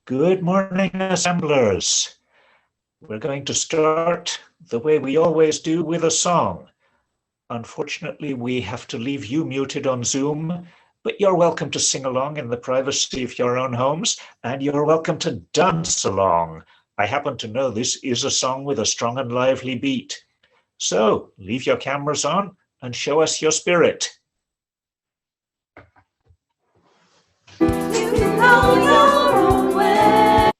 Good morning, assemblers. We're going to start the way we always do, with a song. Unfortunately, we have to leave you muted on Zoom, but you're welcome to sing along in the privacy of your own homes, and you're welcome to dance along. I happen to know this is a song with a strong and lively beat. So leave your cameras on and show us your spirit. You can go your own way.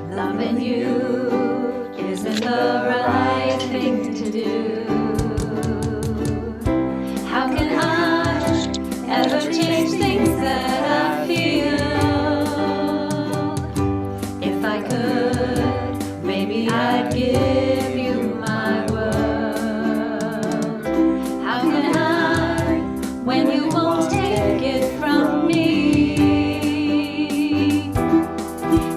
Loving you isn't the right thing to do. How can I ever change things that I feel? If I could, maybe I'd give you my world. How can I, when you won't take it from me?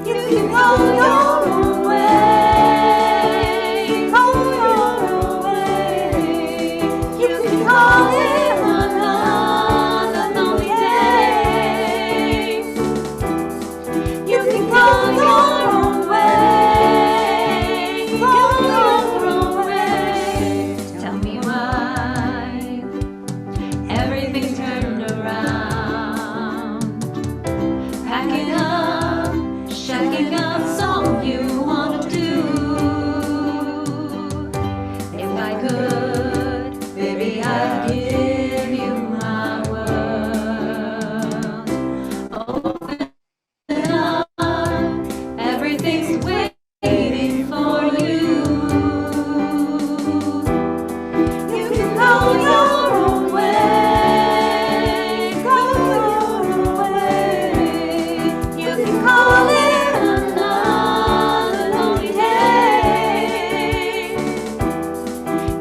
You can go your own way, go your own way. You can call it another lonely day. You can go your own way, go your own way. Tell me why everything's turned around. Packing up, shacking up, song you wanna do. If I could, baby, I'd give you my world. Open up, everything's waiting for you. You can go your own way, go your own way. You can call it another lonely day.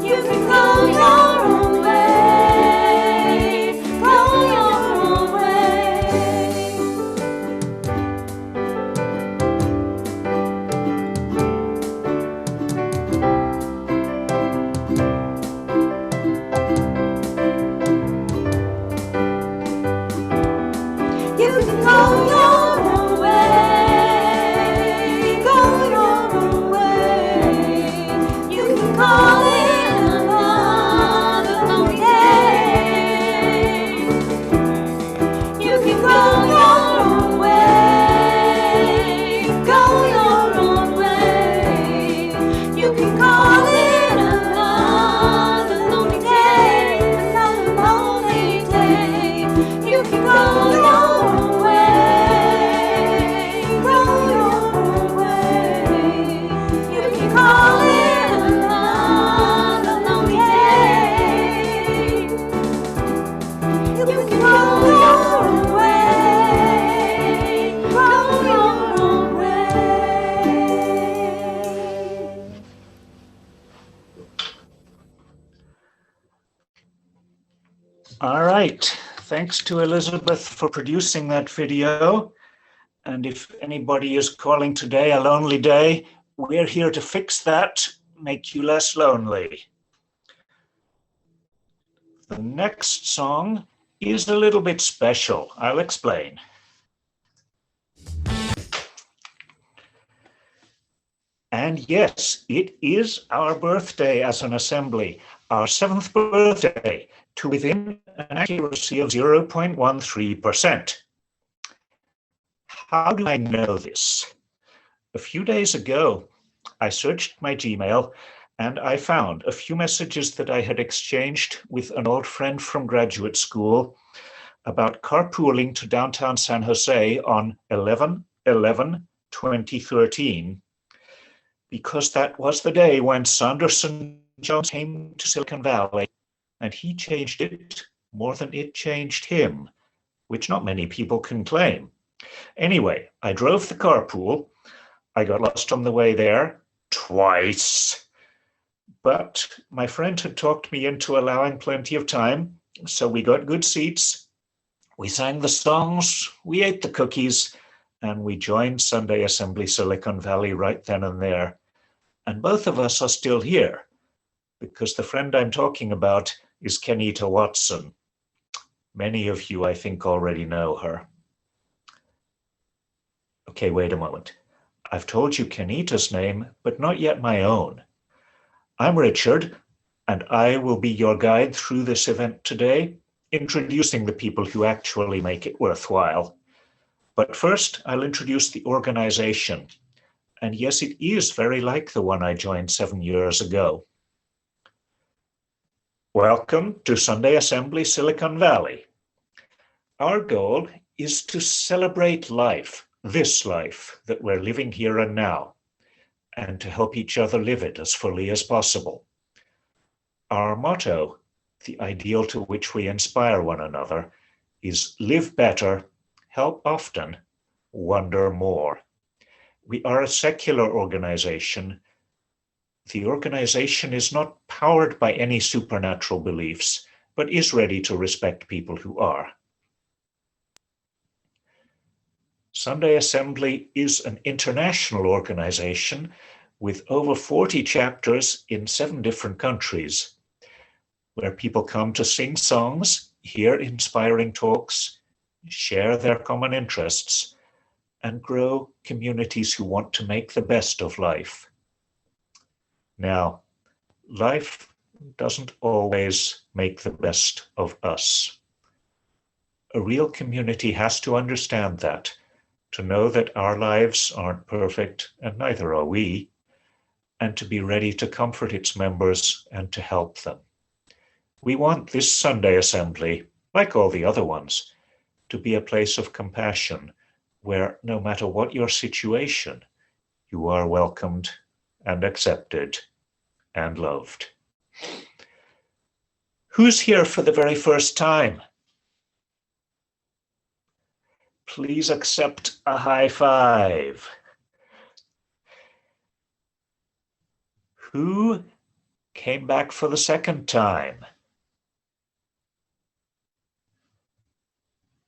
You can go your own way, go your own way. You can go your own way, go your own way. You can call it another lonely day. You can go your own way, go your own way. You can call it another lonely day, another lonely day. You can go your own way, go your own way. You can call it another lonely day. You can go your own way, go your own way. All right. Thanks to Elizabeth for producing that video. And if anybody is calling today a lonely day, we're here to fix that, make you less lonely. The next song is a little bit special. I'll explain. And yes, it is our birthday as an assembly, our 7th birthday, to within an accuracy of 0.13%. How do I know this? A few days ago, I searched my Gmail and I found a few messages that I had exchanged with an old friend from graduate school about carpooling to downtown San Jose on 11/11/2013, because that was the day when Sanderson Jones came to Silicon Valley, and he changed it more than it changed him, which not many people can claim. Anyway, I drove the carpool. I got lost on the way there twice, but my friend had talked me into allowing plenty of time, so we got good seats. We sang the songs, we ate the cookies, and we joined Sunday Assembly Silicon Valley right then and there. And both of us are still here, because the friend I'm talking about is Kenita Watson. Many of you, I think, already know her. Okay, wait a moment. I've told you Kenita's name, but not yet my own. I'm Richard, and I will be your guide through this event today, introducing the people who actually make it worthwhile. But first, I'll introduce the organization. And yes, it is very like the one I joined 7 years ago. Welcome to Sunday Assembly Silicon Valley. Our goal is to celebrate life, this life that we're living here and now, and to help each other live it as fully as possible. Our motto, the ideal to which we inspire one another, is live better, help often, wonder more. We are a secular organization. The organization is not powered by any supernatural beliefs, but is ready to respect people who are. Sunday Assembly is an international organization with over 40 chapters in 7 different countries, where people come to sing songs, hear inspiring talks, share their common interests, and grow communities who want to make the best of life. Now, life doesn't always make the best of us. A real community has to understand that, to know that our lives aren't perfect, and neither are we, and to be ready to comfort its members and to help them. We want this Sunday Assembly, like all the other ones, to be a place of compassion, where no matter what your situation, you are welcomed and accepted and loved. Who's here for the very first time? Please accept a high five. Who came back for the second time?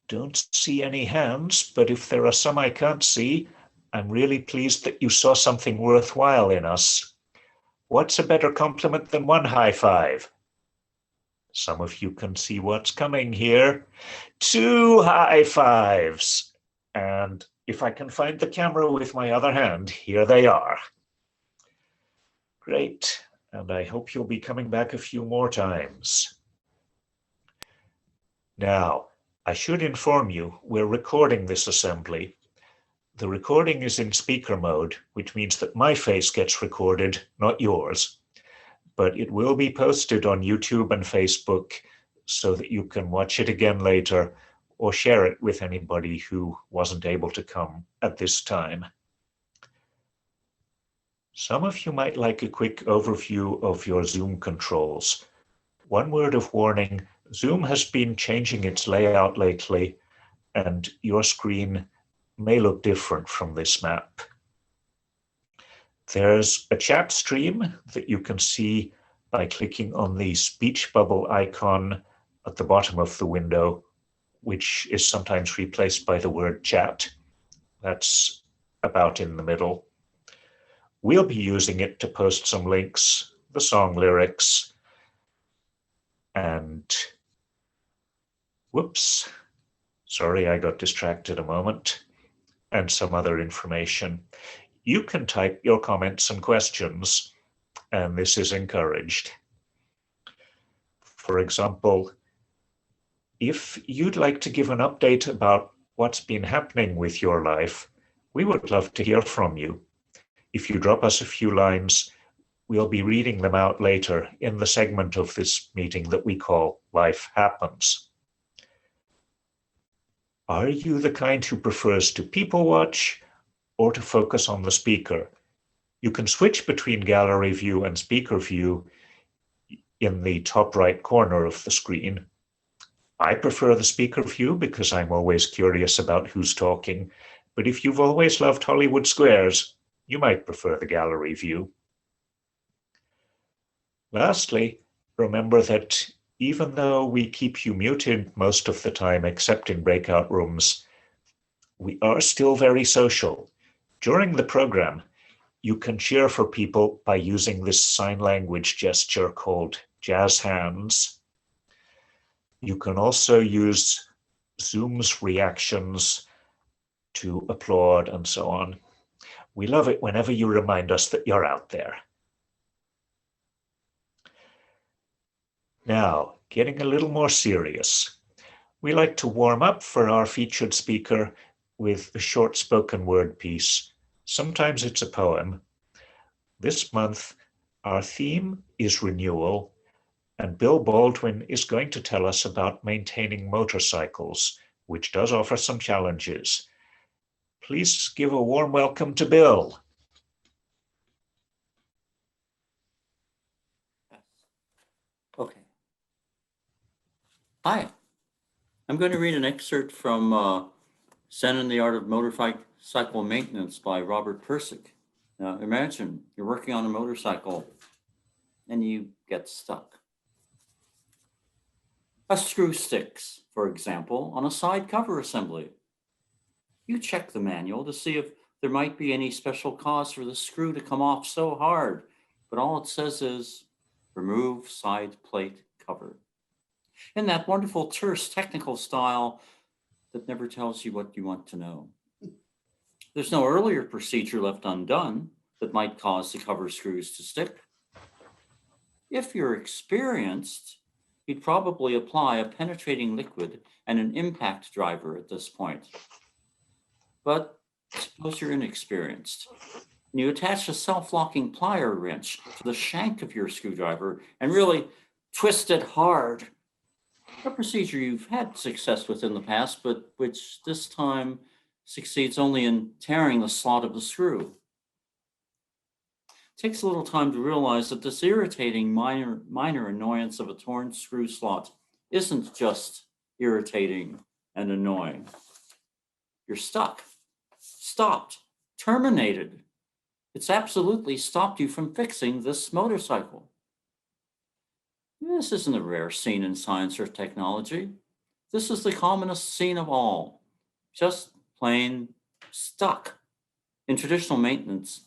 Don't see any hands, but if there are some I can't see, I'm really pleased that you saw something worthwhile in us. What's a better compliment than one high five? Some of you can see what's coming here. 2 high fives. And if I can find the camera with my other hand, here they are. Great. And I hope you'll be coming back a few more times. Now, I should inform you, we're recording this assembly. The recording is in speaker mode, which means that my face gets recorded, not yours. But it will be posted on YouTube and Facebook so that you can watch it again later or share it with anybody who wasn't able to come at this time. Some of you might like a quick overview of your Zoom controls. One word of warning, Zoom has been changing its layout lately, and your screen may look different from this map. There's a chat stream that you can see by clicking on the speech bubble icon at the bottom of the window, which is sometimes replaced by the word chat. That's about in the middle. We'll be using it to post some links, the song lyrics, and whoops, sorry, I got distracted a moment, and some other information. You can type your comments and questions, and this is encouraged. For example, if you'd like to give an update about what's been happening with your life, we would love to hear from you. If you drop us a few lines, we'll be reading them out later in the segment of this meeting that we call Life Happens. Are you the kind who prefers to people watch or to focus on the speaker? You can switch between gallery view and speaker view in the top right corner of the screen. I prefer the speaker view because I'm always curious about who's talking, but if you've always loved Hollywood Squares, you might prefer the gallery view. Lastly, remember that even though we keep you muted most of the time, except in breakout rooms, we are still very social. During the program, you can cheer for people by using this sign language gesture called jazz hands. You can also use Zoom's reactions to applaud and so on. We love it whenever you remind us that you're out there. Now, getting a little more serious. We like to warm up for our featured speaker with a short spoken word piece. Sometimes it's a poem. This month, our theme is renewal, and Bill Baldwin is going to tell us about maintaining motorcycles, which does offer some challenges. Please give a warm welcome to Bill. Okay. Hi. I'm going to read an excerpt from Zen and the Art of Motorcycle Maintenance by Robert Pirsig. Now, imagine you're working on a motorcycle and you get stuck. A screw sticks, for example, on a side cover assembly. You check the manual to see if there might be any special cause for the screw to come off so hard, but all it says is remove side plate cover. In that wonderful terse technical style that never tells you what you want to know. There's no earlier procedure left undone that might cause the cover screws to stick. If you're experienced, you'd probably apply a penetrating liquid and an impact driver at this point. But suppose you're inexperienced and you attach a self-locking plier wrench to the shank of your screwdriver and really twist it hard. A procedure you've had success with in the past, but which this time succeeds only in tearing the slot of the screw. It takes a little time to realize that this irritating minor annoyance of a torn screw slot isn't just irritating and annoying. You're stuck, stopped, terminated. It's absolutely stopped you from fixing this motorcycle. This isn't a rare scene in science or technology. This is the commonest scene of all. Just plain stuck. In traditional maintenance,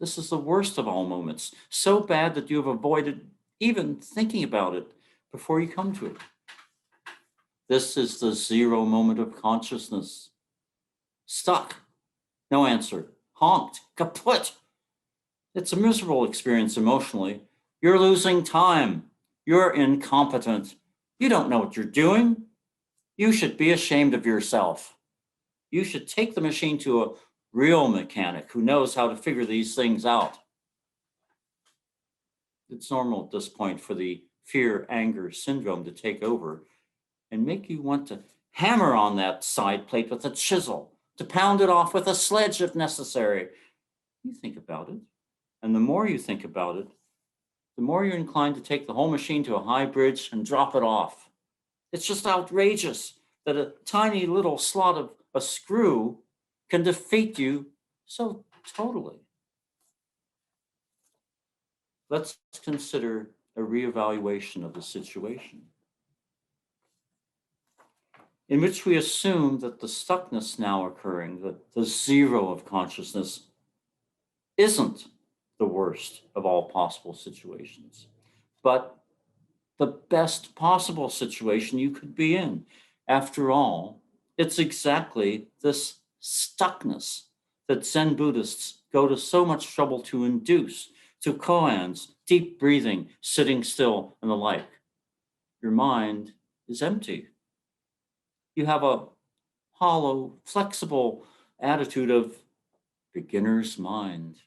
this is the worst of all moments, so bad that you have avoided even thinking about it before you come to it. This is the zero moment of consciousness. Stuck. No answer. Honked. Kaput. It's a miserable experience emotionally. You're losing time. You're incompetent. You don't know what you're doing. You should be ashamed of yourself. You should take the machine to a real mechanic who knows how to figure these things out. It's normal at this point for the fear-anger syndrome to take over and make you want to hammer on that side plate with a chisel, to pound it off with a sledge if necessary. You think about it, and the more you think about it, the more you're inclined to take the whole machine to a high bridge and drop it off. It's just outrageous that a tiny little slot of a screw can defeat you so totally. Let's consider a reevaluation of the situation, in which we assume that the stuckness now occurring, the zero of consciousness, isn't the worst of all possible situations, but the best possible situation you could be in. After all, it's exactly this stuckness that Zen Buddhists go to so much trouble to induce, to koans, deep breathing, sitting still, and the like. Your mind is empty. You have a hollow, flexible attitude of beginner's mind.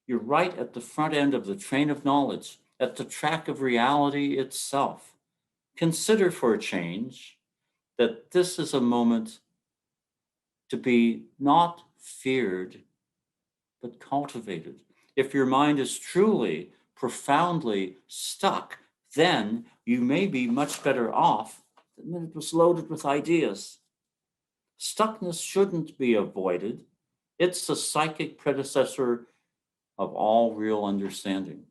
You're right at the front end of the train of knowledge, at the track of reality itself. Consider for a change that this is a moment to be not feared, but cultivated. If your mind is truly, profoundly stuck, then you may be much better off than when it was loaded with ideas. Stuckness shouldn't be avoided. It's the psychic predecessor of all real understanding.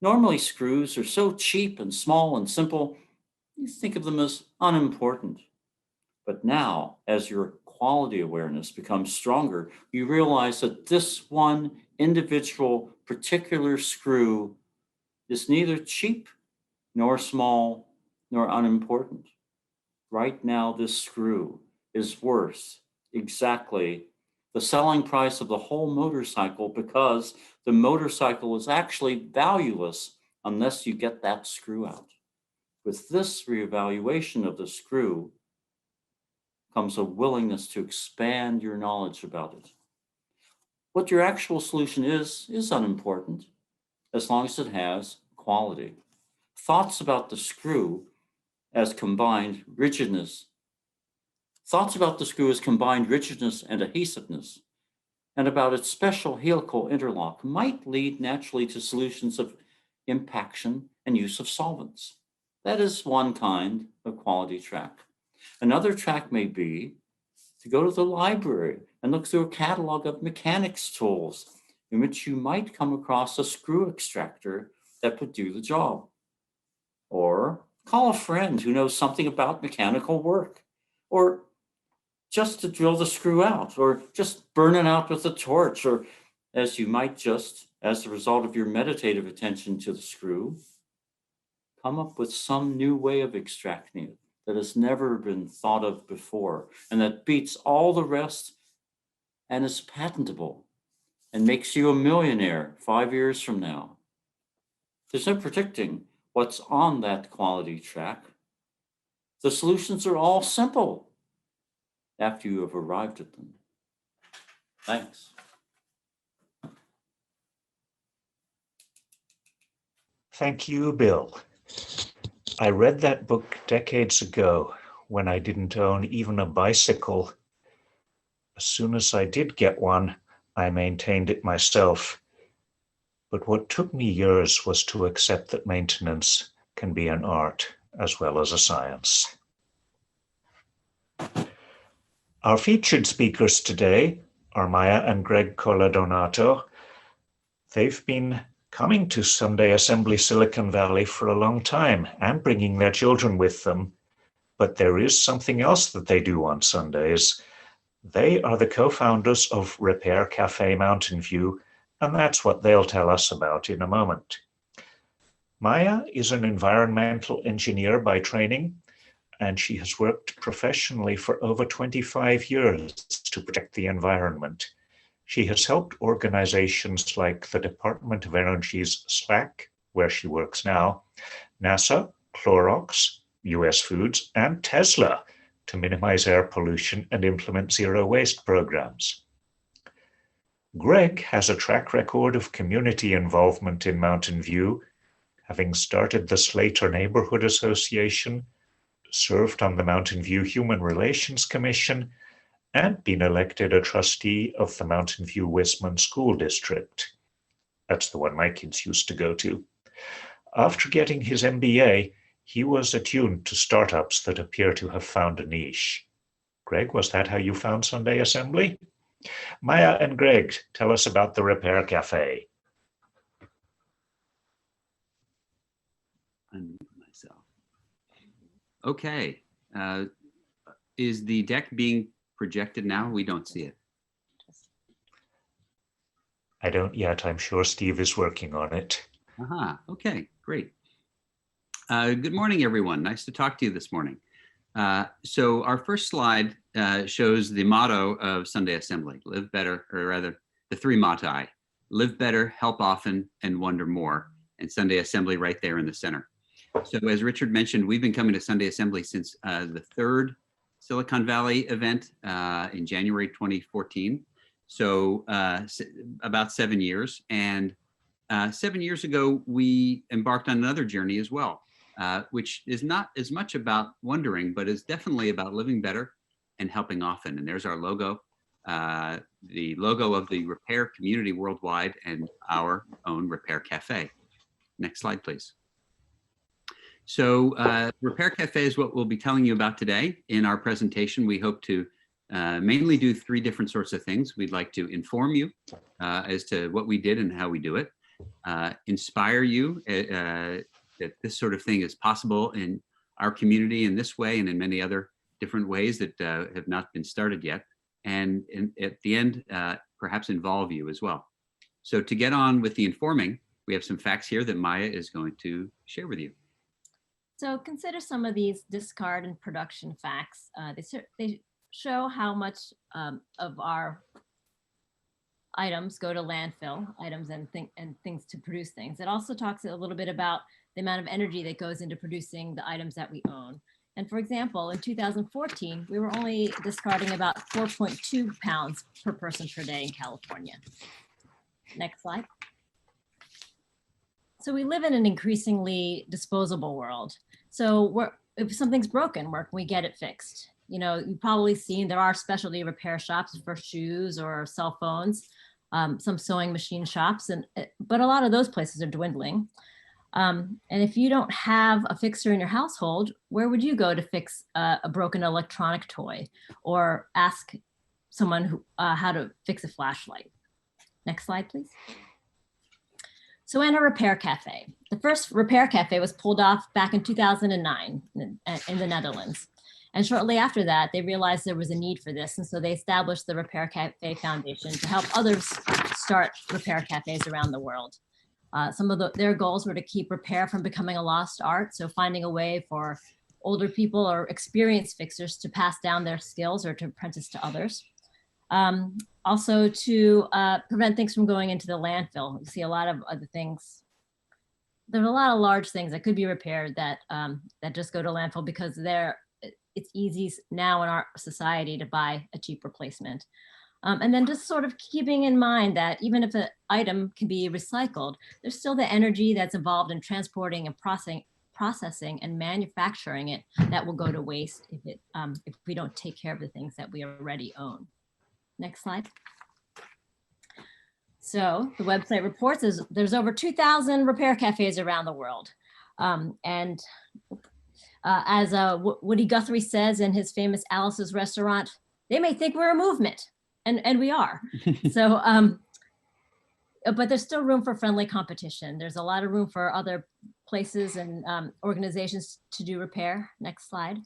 Normally, screws are so cheap and small and simple, you think of them as unimportant. But now, as your quality awareness becomes stronger, you realize that this one individual particular screw is neither cheap nor small nor unimportant. Right now, this screw is worth exactly the selling price of the whole motorcycle, because the motorcycle is actually valueless unless you get that screw out. With this reevaluation of the screw comes a willingness to expand your knowledge about it. What your actual solution is unimportant as long as it has quality. Thoughts about the screw as combined rigidness. Thoughts about the screw as combined rigidness and adhesiveness, and about its special helical interlock might lead naturally to solutions of impaction and use of solvents. That is one kind of quality track. Another track may be to go to the library and look through a catalog of mechanics tools in which you might come across a screw extractor that would do the job. Or call a friend who knows something about mechanical work, or just to drill the screw out, or just burn it out with a torch, or as you might just, as the result of your meditative attention to the screw, come up with some new way of extracting it that has never been thought of before and that beats all the rest and is patentable and makes you a millionaire 5 years from now. There's no predicting what's on that quality track. The solutions are all simple after you have arrived at them. Thanks. Thank you, Bill. I read that book decades ago when I didn't own even a bicycle. As soon as I did get one, I maintained it myself. But what took me years was to accept that maintenance can be an art as well as a science. Our featured speakers today are Maya and Greg Coladonato. They've been coming to Sunday Assembly Silicon Valley for a long time and bringing their children with them. But there is something else that they do on Sundays. They are the co-founders of Repair Cafe Mountain View, and that's what they'll tell us about in a moment. Maya is an environmental engineer by training, and she has worked professionally for over 25 years to protect the environment. She has helped organizations like the Department of Energy's SLAC, where she works now, NASA, Clorox, US Foods, and Tesla to minimize air pollution and implement zero waste programs. Greg has a track record of community involvement in Mountain View, having started the Slater Neighborhood Association, served on the Mountain View Human Relations Commission, and been elected a trustee of the Mountain View Wisman School District. That's the one my kids used to go to. After getting his MBA, he was attuned to startups that appear to have found a niche. Greg, was that how you found Sunday Assembly? Maya and Greg, tell us about the Repair Cafe. Unmute myself. Okay. Is the deck being projected now? We don't see it. I don't yet. I'm sure Steve is working on it. Okay, great. Good morning, everyone. Nice to talk to you this morning. So our first slide shows the motto of Sunday Assembly: live better, or rather the three motto: live better, help often, and wonder more. And Sunday Assembly right there in the center. So as Richard mentioned, we've been coming to Sunday Assembly since the third Silicon Valley event in January 2014. So about 7 years. And 7 years ago, we embarked on another journey as well, which is not as much about wondering, but is definitely about living better and helping often. And there's our logo, the logo of the repair community worldwide and our own Repair Cafe. Next slide, please. So Repair Cafe is what we'll be telling you about today. In our presentation, we hope to mainly do three different sorts of things. We'd like to inform you as to what we did and how we do it, inspire you that this sort of thing is possible in our community in this way and in many other different ways that have not been started yet, and at the end, perhaps involve you as well. So to get on with the informing, we have some facts here that Maya is going to share with you. So consider some of these discard and production facts. They show how much of our items go to landfill, items and things to produce things. It also talks a little bit about the amount of energy that goes into producing the items that we own. And for example, in 2014, we were only discarding about 4.2 pounds per person per day in California. Next slide. So we live in an increasingly disposable world. So if something's broken, where can we get it fixed? You know, you've probably seen there are specialty repair shops for shoes or cell phones, some sewing machine shops, but a lot of those places are dwindling. And if you don't have a fixer in your household, where would you go to fix a broken electronic toy or ask someone how to fix a flashlight? Next slide, please. So in a repair cafe, the first repair cafe was pulled off back in 2009 in the Netherlands. And shortly after that, they realized there was a need for this. And so they established the Repair Cafe Foundation to help others start repair cafes around the world. Some of their goals were to keep repair from becoming a lost art. So finding a way for older people or experienced fixers to pass down their skills or to apprentice to others. Also to prevent things from going into the landfill. You see a lot of other things. There's a lot of large things that could be repaired that just go to landfill because it's easy now in our society to buy a cheap replacement. And then just sort of keeping in mind that even if an item can be recycled, there's still the energy that's involved in transporting and processing and manufacturing it that will go to waste if we don't take care of the things that we already own. Next slide. So the website reports there's over 2,000 repair cafes around the world. As Woody Guthrie says in his famous Alice's Restaurant, they may think we're a movement, and we are. So, but there's still room for friendly competition. There's a lot of room for other places and organizations to do repair. Next slide.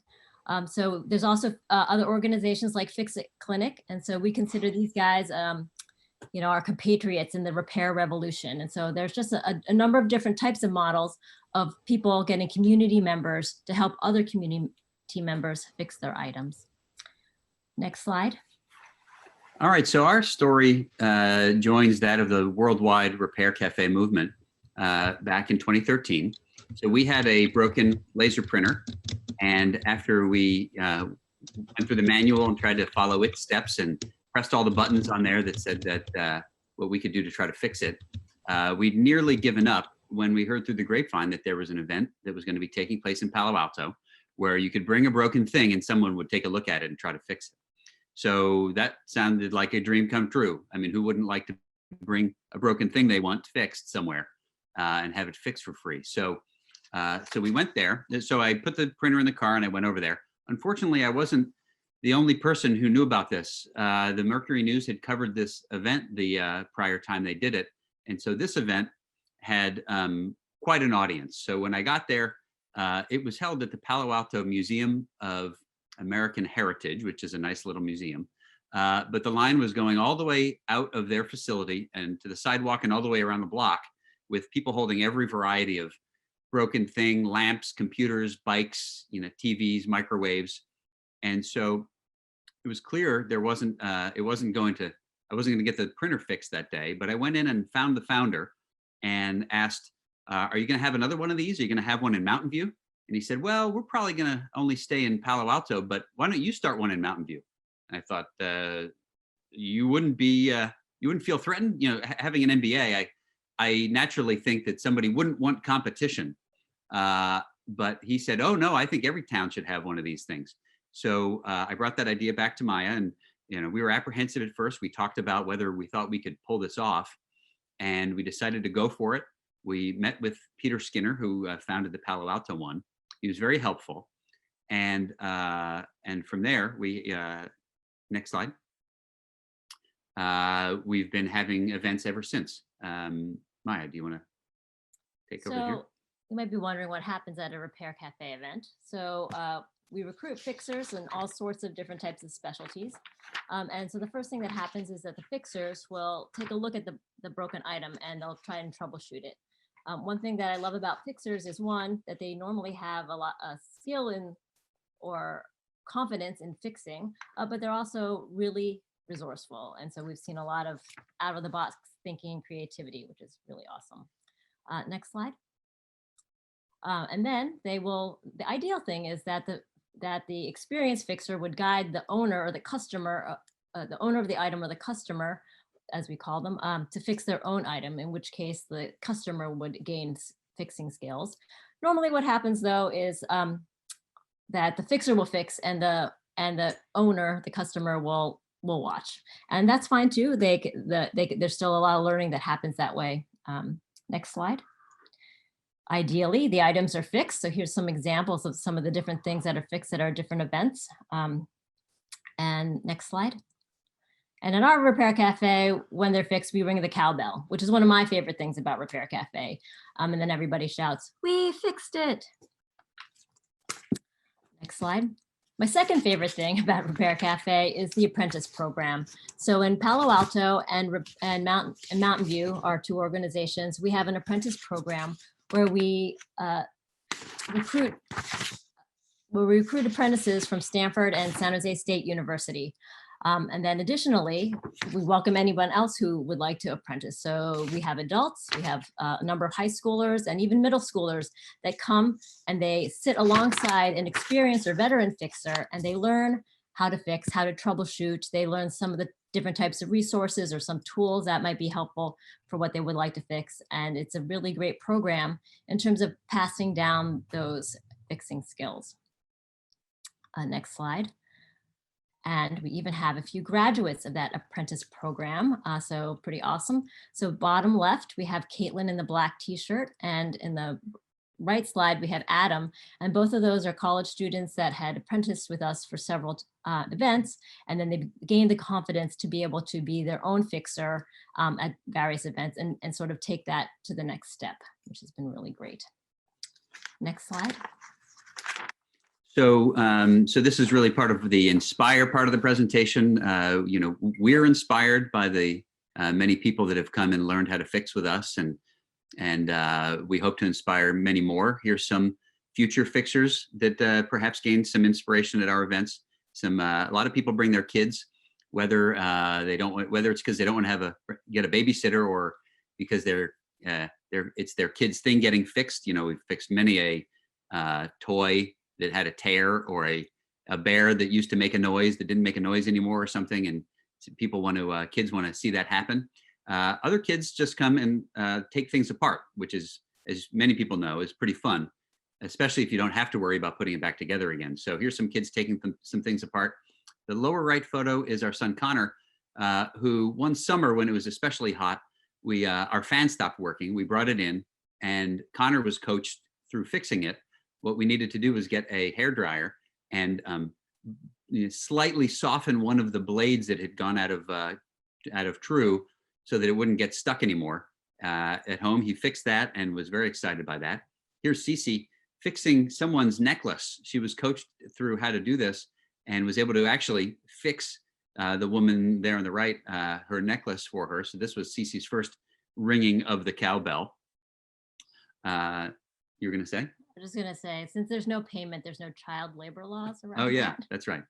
So there's also other organizations like Fix It Clinic. And so we consider these guys, our compatriots in the repair revolution. And so there's just a number of different types of models of people getting community members to help other community members fix their items. Next slide. All right, so our story joins that of the worldwide repair cafe movement back in 2013. So we had a broken laser printer, and after we went through the manual and tried to follow its steps and pressed all the buttons on there that said that what we could do to try to fix it, we'd nearly given up when we heard through the grapevine that there was an event that was going to be taking place in Palo Alto where you could bring a broken thing and someone would take a look at it and try to fix it. So that sounded like a dream come true. I mean, who wouldn't like to bring a broken thing they want fixed somewhere and have it fixed for free? So we went there. So I put the printer in the car and I went over there. Unfortunately, I wasn't the only person who knew about this. The Mercury News had covered this event the prior time they did it. And so this event had quite an audience. So when I got there, it was held at the Palo Alto Museum of American Heritage, which is a nice little museum. But the line was going all the way out of their facility and to the sidewalk and all the way around the block with people holding every variety of broken thing, lamps, computers, bikes, TVs, microwaves. And so it was clear I wasn't going to get the printer fixed that day, but I went in and found the founder and asked, are you going to have another one of these? Are you going to have one in Mountain View? And he said, well, we're probably going to only stay in Palo Alto, but why don't you start one in Mountain View? And I thought, you wouldn't feel threatened, having an MBA. I naturally think that somebody wouldn't want competition. But he said, oh no, I think every town should have one of these things. So I brought that idea back to Maya, and we were apprehensive at first. We talked about whether we thought we could pull this off, and we decided to go for it. We met with Peter Skinner, who founded the Palo Alto one. He was very helpful, and from there we next slide. We've been having events ever since. Maya, do you want to take over here? You might be wondering what happens at a Repair Cafe event. So we recruit fixers in all sorts of different types of specialties. And so the first thing that happens is that the fixers will take a look at the broken item and they'll try and troubleshoot it. One thing that I love about fixers is one, that they normally have a lot of skill in or confidence in fixing, but they're also really resourceful. And so we've seen a lot of out of the box thinking, creativity, which is really awesome. Next slide. And then they will, the ideal thing is that the experienced fixer would guide the owner or the customer, the owner of the item or the customer, as we call them, to fix their own item, in which case the customer would gain fixing skills. Normally what happens though is that the fixer will fix and the owner, the customer will watch. And that's fine too. There's still a lot of learning that happens that way. Next slide. Ideally, the items are fixed. So here's some examples of some of the different things that are fixed at our different events. And next slide. And in our Repair Cafe, when they're fixed, we ring the cowbell, which is one of my favorite things about Repair Cafe. And then everybody shouts, "We fixed it." Next slide. My second favorite thing about Repair Cafe is the apprentice program. So in Palo Alto and Mountain View, our two organizations, we have an apprentice program where we recruit apprentices from Stanford and San Jose State University. And then additionally, we welcome anyone else who would like to apprentice. So we have adults, we have a number of high schoolers and even middle schoolers that come and they sit alongside an experienced or veteran fixer and they learn how to fix, how to troubleshoot. They learn some of the different types of resources or some tools that might be helpful for what they would like to fix. And it's a really great program in terms of passing down those fixing skills. Next slide. And we even have a few graduates of that apprentice program, so pretty awesome. So bottom left, we have Caitlin in the black t-shirt, and in the right slide, we have Adam, and both of those are college students that had apprenticed with us for several events, and then they gained the confidence to be able to be their own fixer at various events and sort of take that to the next step, which has been really great. Next slide. So, so this is really part of the inspire part of the presentation. You know, we're inspired by the many people that have come and learned how to fix with us, and we hope to inspire many more. Here's some future fixers that perhaps gained some inspiration at our events. A lot of people bring their kids, whether it's because they don't want to get a babysitter or because it's their kid's thing getting fixed. You know, we've fixed many a toy that had a tear, or a bear that used to make a noise that didn't make a noise anymore or something, and people kids want to see that happen. Other kids just come and take things apart, which is, as many people know, is pretty fun, especially if you don't have to worry about putting it back together again. So here's some kids taking some things apart. The lower right photo is our son Connor, who one summer when it was especially hot, our fan stopped working. We brought it in, and Connor was coached through fixing it. What we needed to do was get a hairdryer and slightly soften one of the blades that had gone out of True, so that it wouldn't get stuck anymore. At home, he fixed that and was very excited by that. Here's Cece fixing someone's necklace. She was coached through how to do this and was able to actually fix the woman there on the right, her necklace for her. So this was Cece's first ringing of the cowbell. You were going to say? I'm just going to say, since there's no payment, there's no child labor laws around. Oh yeah, that's right.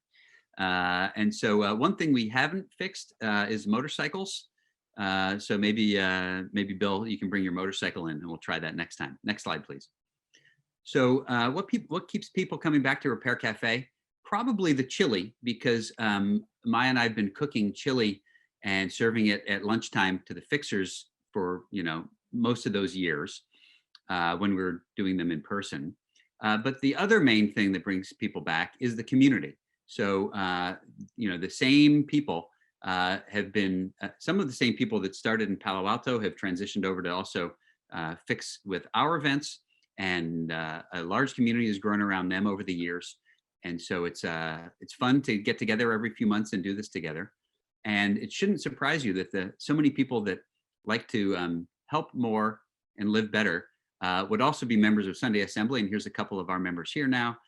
And so one thing we haven't fixed is motorcycles. So maybe Bill, you can bring your motorcycle in and we'll try that next time. Next slide, please. So what keeps people coming back to Repair Cafe? Probably the chili, because Maya and I have been cooking chili and serving it at lunchtime to the fixers for, you know, most of those years. When we were doing them in person. But the other main thing that brings people back is the community. So, you know, the same people have been, some of the same people that started in Palo Alto have transitioned over to also fix with our events, and a large community has grown around them over the years. And so it's fun to get together every few months and do this together. And it shouldn't surprise you that so many people that like to help more and live better would also be members of Sunday Assembly. And here's a couple of our members here now.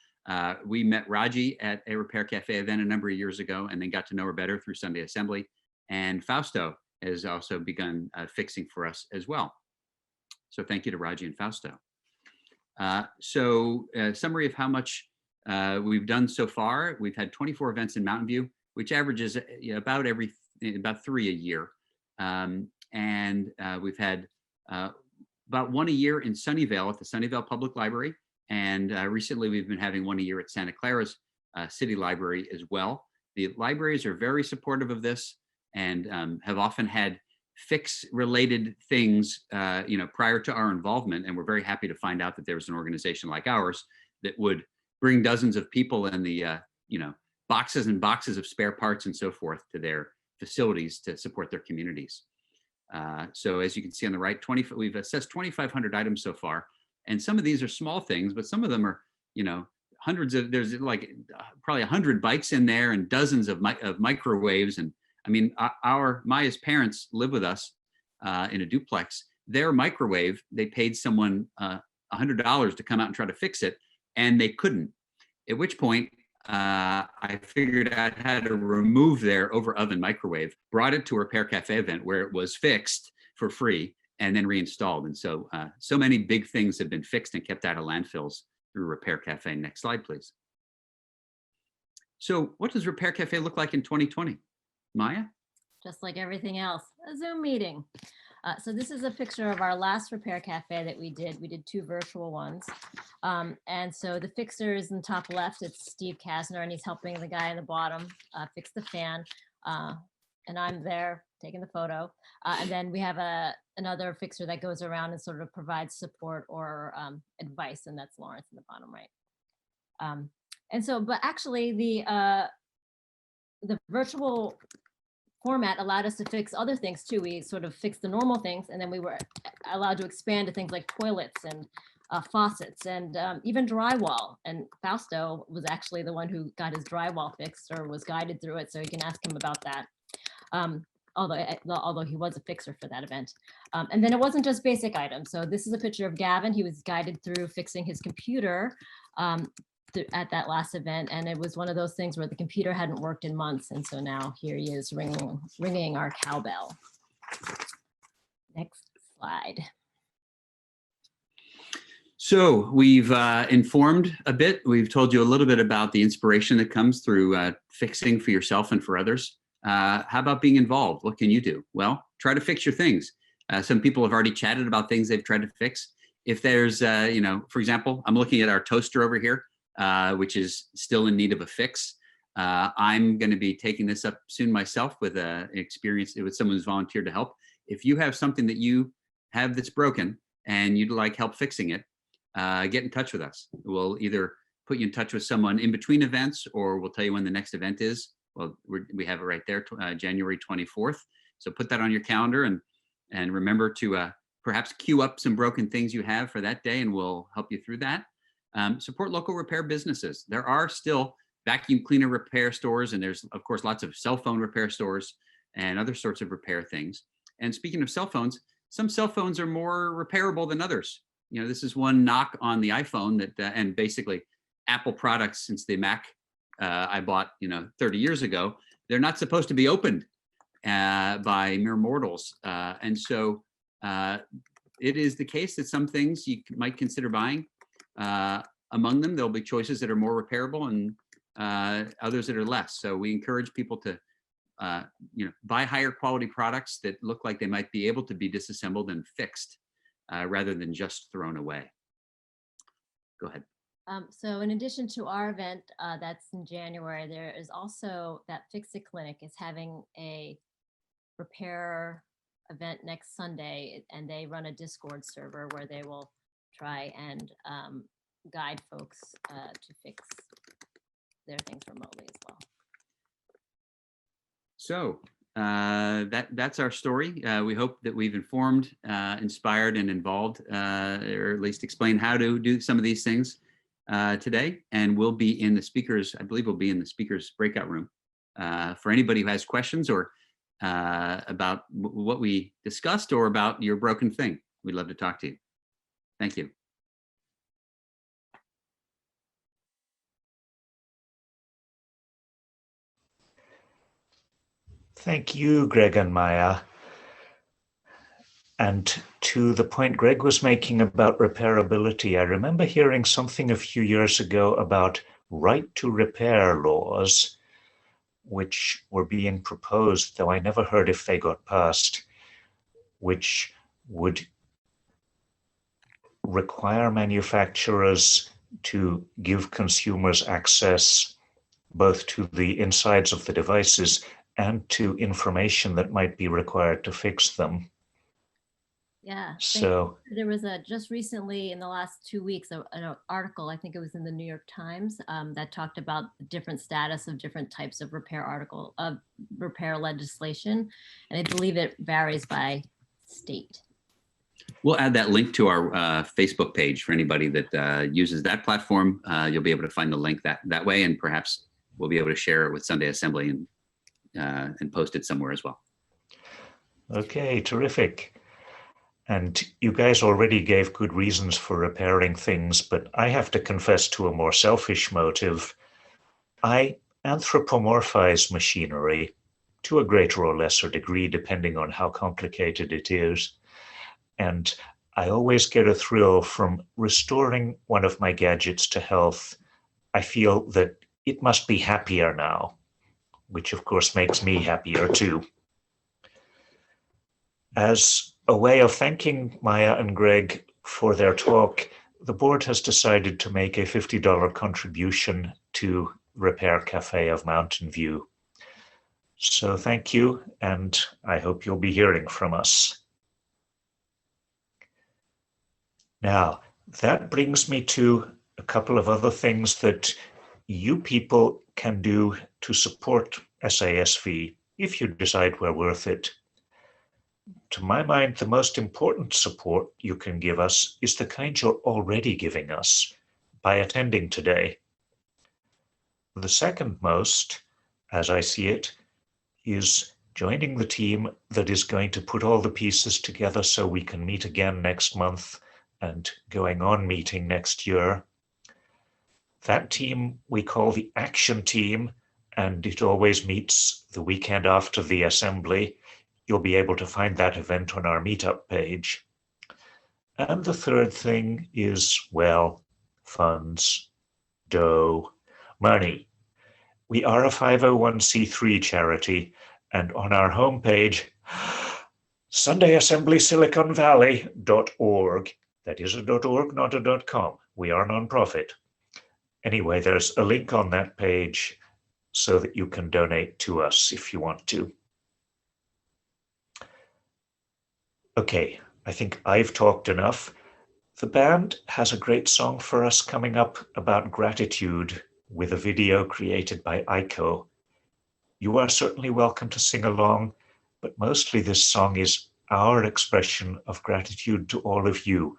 We met Raji at a Repair Cafe event a number of years ago and then got to know her better through Sunday Assembly. And Fausto has also begun fixing for us as well. So thank you to Raji and Fausto. Summary of how much we've done so far. We've had 24 events in Mountain View, which averages about 3 a year. We've had about 1 a year in Sunnyvale at the Sunnyvale Public Library. And recently we've been having 1 a year at Santa Clara's City Library as well. The libraries are very supportive of this and have often had fix-related things, prior to our involvement. And we're very happy to find out that there was an organization like ours that would bring dozens of people and the, boxes and boxes of spare parts and so forth to their facilities to support their communities. So as you can see on the right, we've assessed 2,500 items so far. And some of these are small things, but some of them are, there's like probably 100 bikes in there and dozens of microwaves. And I mean, Maya's parents live with us in a duplex. Their microwave, they paid someone $100 to come out and try to fix it, and they couldn't. At which point, I figured out how to remove their over oven microwave, brought it to a Repair Cafe event where it was fixed for free and then reinstalled. And so, so many big things have been fixed and kept out of landfills through Repair Cafe. Next slide, please. So what does Repair Cafe look like in 2020? Maya? Just like everything else, a Zoom meeting. So this is a picture of our last Repair Cafe that we did. We did 2 virtual ones. And so the fixer is in the top left. It's Steve Kasner, and he's helping the guy in the bottom fix the fan. And I'm there taking the photo. And then we have another fixer that goes around and sort of provides support or advice, and that's Lawrence in the bottom right. And so, but actually the virtual format allowed us to fix other things too. We sort of fixed the normal things, and then we were allowed to expand to things like toilets and faucets and even drywall. And Fausto was actually the one who got his drywall fixed or was guided through it, so you can ask him about that. Although he was a fixer for that event. And then it wasn't just basic items. So this is a picture of Gavin. He was guided through fixing his computer at that last event, and it was one of those things where the computer hadn't worked in months, and so now here he is ringing our cowbell. Next slide. So we've informed a bit. We've told you a little bit about the inspiration that comes through fixing for yourself and for others. How about being involved? What can you do? Well, try to fix your things. Some people have already chatted about things they've tried to fix. If there's, for example, I'm looking at our toaster over here, which is still in need of a fix. I'm going to be taking this up soon myself with experience with someone who's volunteered to help. If you have something that you have that's broken and you'd like help fixing it, get in touch with us. We'll either put you in touch with someone in between events, or we'll tell you when the next event is. Well, we have it right there, January 24th. So put that on your calendar and remember to perhaps queue up some broken things you have for that day, and we'll help you through that. Support local repair businesses. There are still vacuum cleaner repair stores, and there's of course lots of cell phone repair stores and other sorts of repair things. And speaking of cell phones, some cell phones are more repairable than others. This is one knock on the iPhone that, and basically Apple products since the Mac I bought, 30 years ago, they're not supposed to be opened by mere mortals. And so it is the case that some things you might consider buying. Among them, there'll be choices that are more repairable and others that are less. So we encourage people to, buy higher quality products that look like they might be able to be disassembled and fixed rather than just thrown away. Go ahead. So in addition to our event that's in January, there is also that Fix It Clinic is having a repair event next Sunday, and they run a Discord server where they will try and guide folks to fix their things remotely as well. So that's our story. We hope that we've informed, inspired, and involved, or at least explained how to do some of these things today. And we'll be in the speakers, I believe we'll be in the speakers breakout room for anybody who has questions or about what we discussed or about your broken thing. We'd love to talk to you. Thank you. Thank you, Greg and Maya. And to the point Greg was making about repairability, I remember hearing something a few years ago about right to repair laws, which were being proposed, though I never heard if they got passed, which would require manufacturers to give consumers access both to the insides of the devices and to information that might be required to fix them. Yeah. So there was just recently in the last 2 weeks, an article, I think it was in the New York Times, that talked about the different status of different types of repair legislation. And I believe it varies by state. We'll add that link to our Facebook page for anybody that uses that platform. You'll be able to find the link that way, and perhaps we'll be able to share it with Sunday Assembly and post it somewhere as well. Okay, terrific. And you guys already gave good reasons for repairing things, but I have to confess to a more selfish motive. I anthropomorphize machinery to a greater or lesser degree, depending on how complicated it is. And I always get a thrill from restoring one of my gadgets to health. I feel that it must be happier now, which of course makes me happier too. As a way of thanking Maya and Greg for their talk, the board has decided to make a $50 contribution to Repair Cafe of Mountain View. So thank you, and I hope you'll be hearing from us. Now, that brings me to a couple of other things that you people can do to support SASV if you decide we're worth it. To my mind, the most important support you can give us is the kind you're already giving us by attending today. The second most, as I see it, is joining the team that is going to put all the pieces together so we can meet again next month and going on meeting next year. That team we call the Action Team, and it always meets the weekend after the assembly. You'll be able to find that event on our meetup page. And the third thing is, well, funds, dough, money. We are a 501c3 charity, and on our homepage, sundayassemblySiliconValley.org. That is a .org, not a .com. We are nonprofit. Anyway, there's a link on that page so that you can donate to us if you want to. Okay, I think I've talked enough. The band has a great song for us coming up about gratitude with a video created by Aiko. You are certainly welcome to sing along, but mostly this song is our expression of gratitude to all of you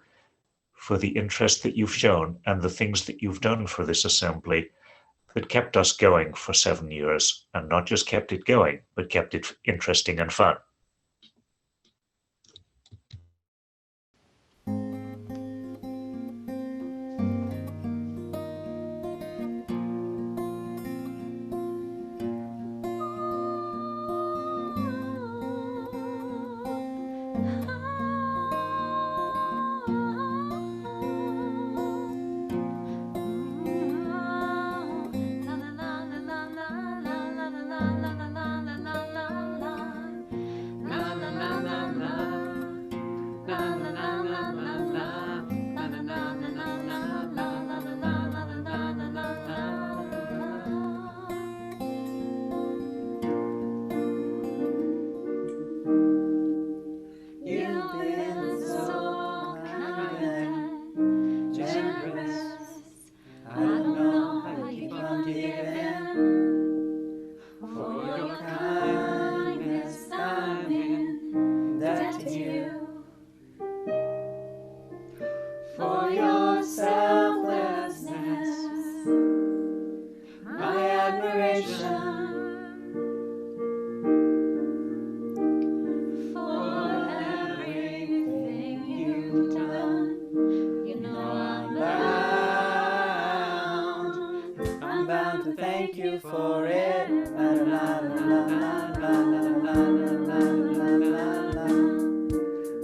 for the interest that you've shown and the things that you've done for this assembly that kept us going for 7 years, and not just kept it going, but kept it interesting and fun.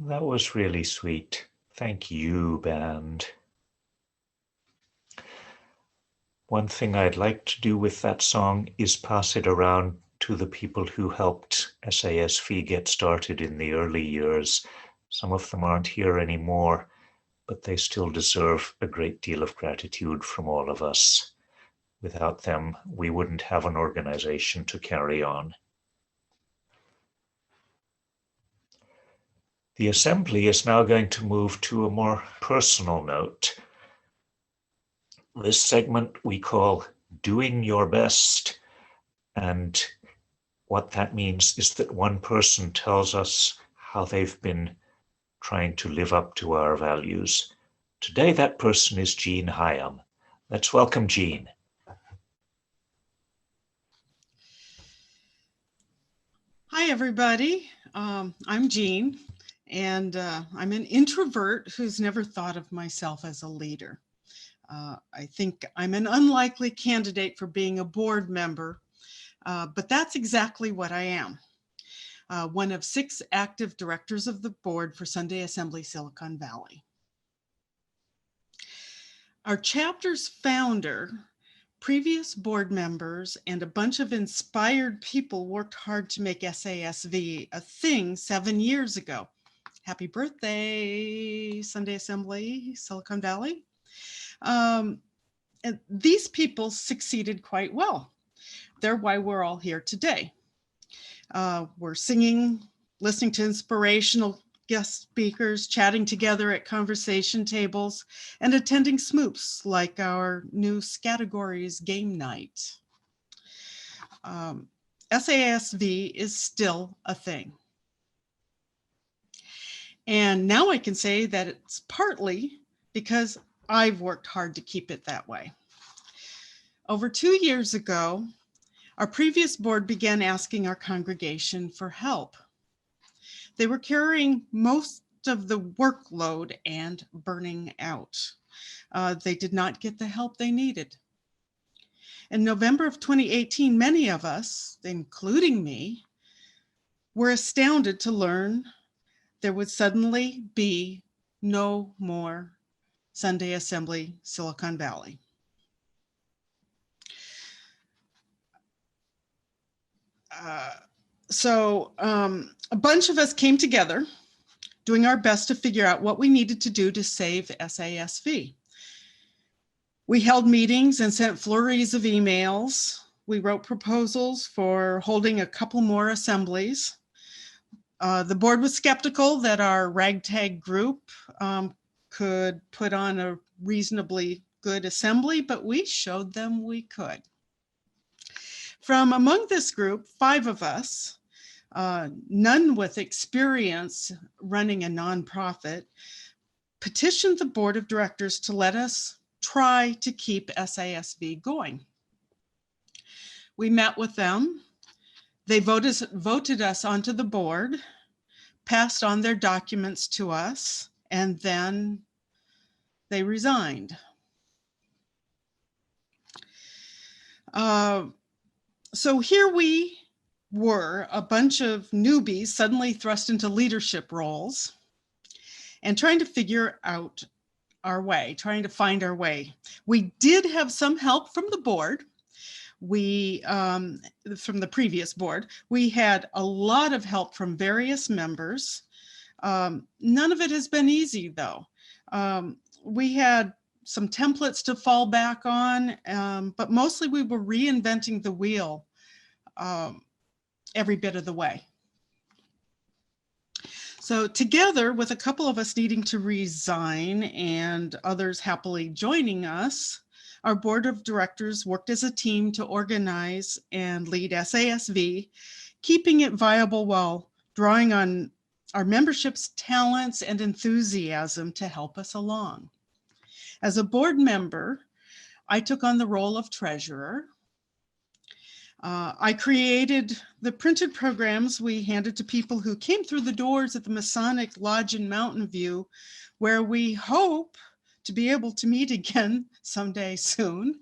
That was really sweet. Thank you, band. One thing I'd like to do with that song is pass it around to the people who helped SASV get started in the early years. Some of them aren't here anymore, but they still deserve a great deal of gratitude from all of us. Without them, we wouldn't have an organization to carry on. The Assembly is now going to move to a more personal note. This segment we call Doing Your Best, and what that means is that one person tells us how they've been trying to live up to our values. Today, that person is Jean Hyam. Let's welcome Jean. Hi, everybody. I'm Jean, and I'm an introvert who's never thought of myself as a leader. I think I'm an unlikely candidate for being a board member, but that's exactly what I am. One of 6 active directors of the board for Sunday Assembly Silicon Valley. Our chapter's founder, previous board members, and a bunch of inspired people worked hard to make SASV a thing 7 years ago. Happy birthday, Sunday Assembly Silicon Valley. And these people succeeded quite well. They're why we're all here today. We're singing, listening to inspirational guest speakers, chatting together at conversation tables, and attending smoops like our new Scattergories game night. SASV is still a thing. And now I can say that it's partly because I've worked hard to keep it that way. Over 2 years ago, our previous board began asking our congregation for help. They were carrying most of the workload and burning out. They did not get the help they needed. In November of 2018, many of us, including me, were astounded to learn there would suddenly be no more Sunday Assembly Silicon Valley. So a bunch of us came together, doing our best to figure out what we needed to do to save SASV. We held meetings and sent flurries of emails. We wrote proposals for holding a couple more assemblies. The board was skeptical that our ragtag group could put on a reasonably good assembly, but we showed them we could. From among this group, 5 of us, none with experience running a nonprofit, petitioned the board of directors to let us try to keep SASV going. We met with them. They voted us onto the board, passed on their documents to us, and then they resigned. So here we were, a bunch of newbies suddenly thrust into leadership roles and trying to figure out our way, trying to find our way. We did have some help from the board. From the previous board, we had a lot of help from various members. None of it has been easy though. We had some templates to fall back on, but mostly we were reinventing the wheel every bit of the way. So together with a couple of us needing to resign and others happily joining us, our board of directors worked as a team to organize and lead SASV, keeping it viable while drawing on our membership's talents and enthusiasm to help us along. As a board member, I took on the role of treasurer. I created the printed programs we handed to people who came through the doors at the Masonic Lodge in Mountain View, where we hope to be able to meet again someday soon.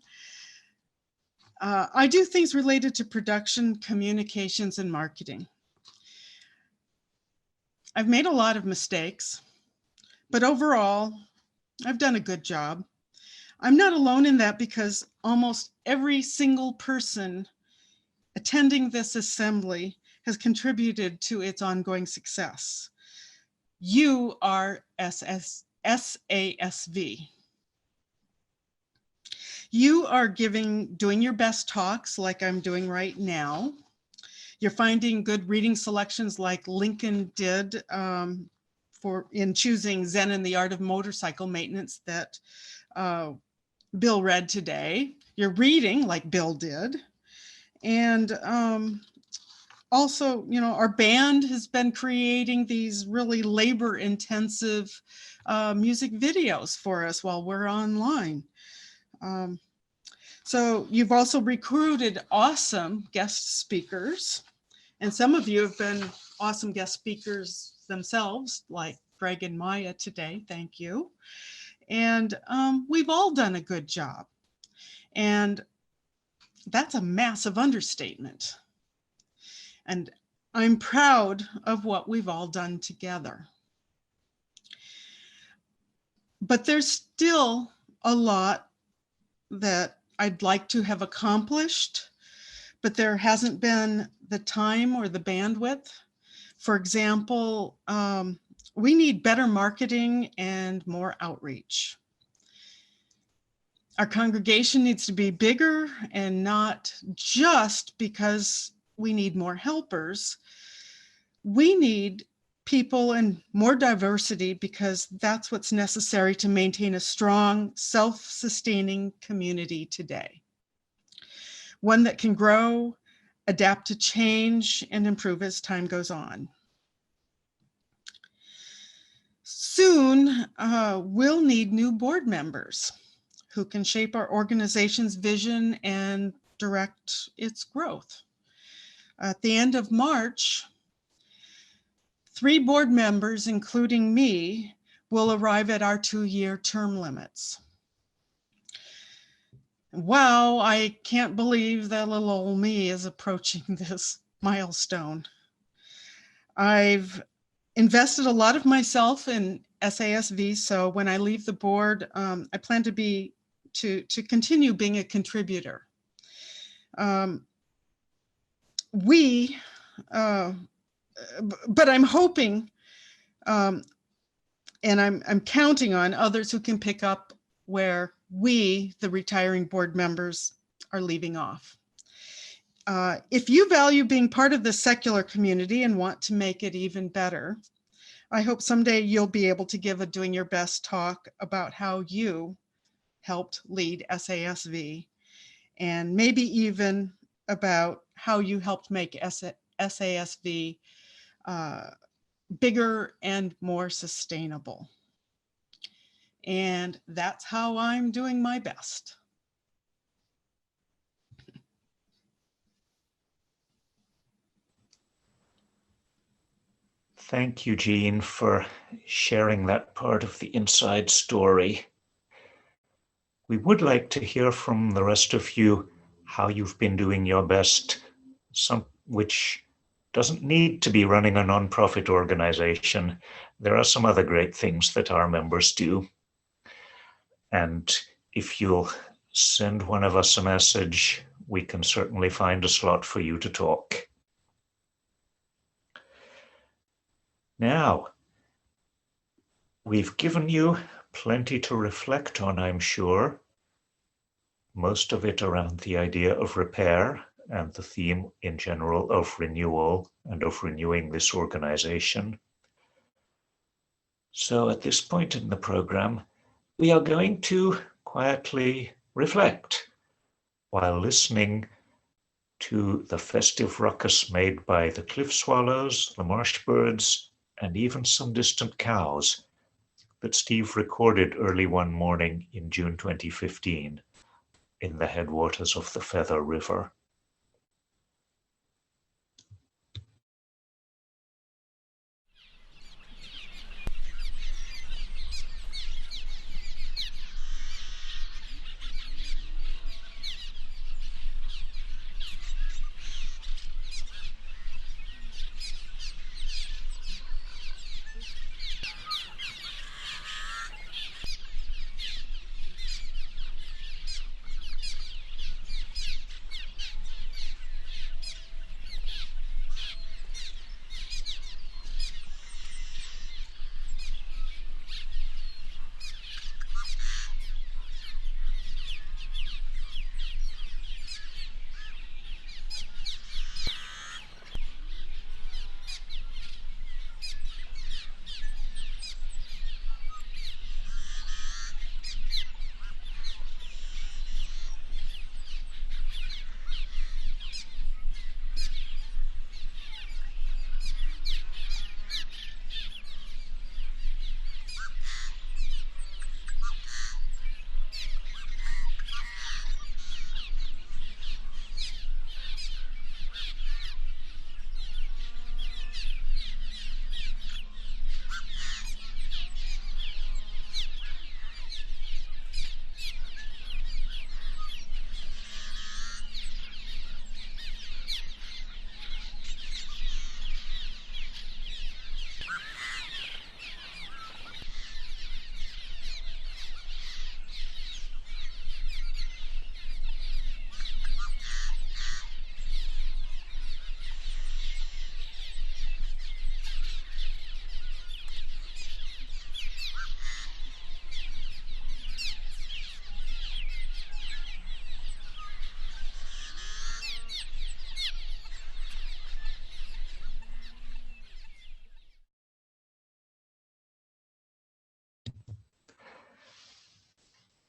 I do things related to production, communications, and marketing. I've made a lot of mistakes, but overall, I've done a good job. I'm not alone in that because almost every single person attending this assembly has contributed to its ongoing success. You are SASV. You are doing your best talks like I'm doing right now. You're finding good reading selections like Lincoln did in choosing Zen and the Art of Motorcycle Maintenance that Bill read today. You're reading like Bill did. And also, you know, our band has been creating these really labor-intensive music videos for us while we're online. So you've also recruited awesome guest speakers, and some of you have been awesome guest speakers themselves, like Greg and Maya today. Thank you. And we've all done a good job. And that's a massive understatement. And I'm proud of what we've all done together. But there's still a lot that I'd like to have accomplished, but there hasn't been the time or the bandwidth. For example, we need better marketing and more outreach. Our congregation needs to be bigger, and not just because we need more helpers. We need people and more diversity because that's what's necessary to maintain a strong, self-sustaining community today. One that can grow, adapt to change, and improve as time goes on. Soon, we'll need new board members who can shape our organization's vision and direct its growth. At the end of March, 3 board members, including me, will arrive at our 2-year term limits. Wow, I can't believe that little old me is approaching this milestone. I've invested a lot of myself in SASV, so when I leave the board, I plan to continue being a contributor. But I'm hoping, and I'm counting on others who can pick up where we, the retiring board members, are leaving off. If you value being part of the secular community and want to make it even better, I hope someday you'll be able to give a Doing Your Best talk about how you helped lead SASV, and maybe even about how you helped make SASV bigger and more sustainable. And that's how I'm doing my best. Thank you, Jean, for sharing that part of the inside story. We would like to hear from the rest of you how you've been doing your best, which doesn't need to be running a nonprofit organization. There are some other great things that our members do. And if you'll send one of us a message, we can certainly find a slot for you to talk. Now, we've given you plenty to reflect on, I'm sure. Most of it around the idea of repair and the theme in general of renewal and of renewing this organization. So at this point in the program, we are going to quietly reflect while listening to the festive ruckus made by the cliff swallows, the marsh birds, and even some distant cows that Steve recorded early one morning in June 2015 in the headwaters of the Feather River.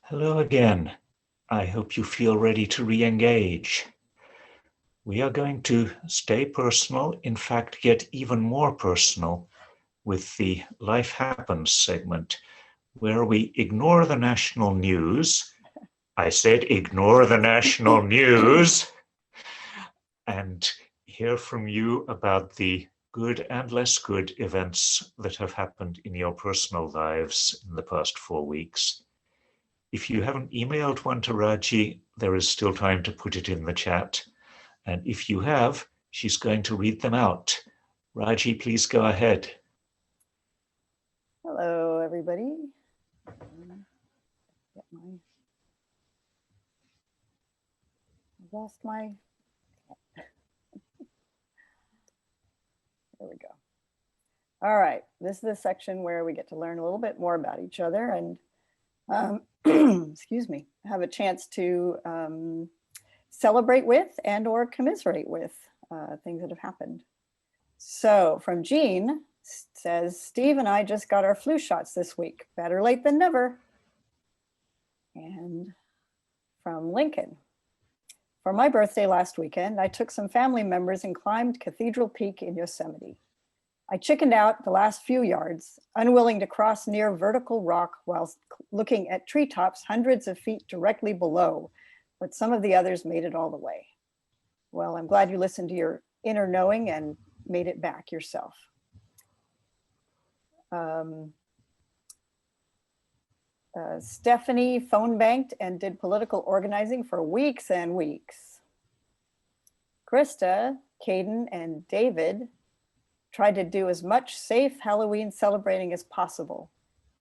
Hello again. I hope you feel ready to re-engage. We are going to stay personal, in fact, get even more personal with the Life Happens segment, where we ignore the national news. I said ignore the national news, and hear from you about the good and less good events that have happened in your personal lives in the past 4 weeks. If you haven't emailed one to Raji, there is still time to put it in the chat. And if you have, she's going to read them out. Raji, please go ahead. Hello, everybody. Get I lost my. There we go. All right, this is the section where we get to learn a little bit more about each other and, excuse me, have a chance to celebrate with and or commiserate with things that have happened. So from Jean, says, Steve and I just got our flu shots this week. Better late than never. And from Lincoln, for my birthday last weekend, I took some family members and climbed Cathedral Peak in Yosemite. I chickened out the last few yards, unwilling to cross near vertical rock while looking at treetops hundreds of feet directly below, but some of the others made it all the way. Well, I'm glad you listened to your inner knowing and made it back yourself. Stephanie phone banked and did political organizing for weeks and weeks. Krista, Caden, and David tried to do as much safe Halloween celebrating as possible,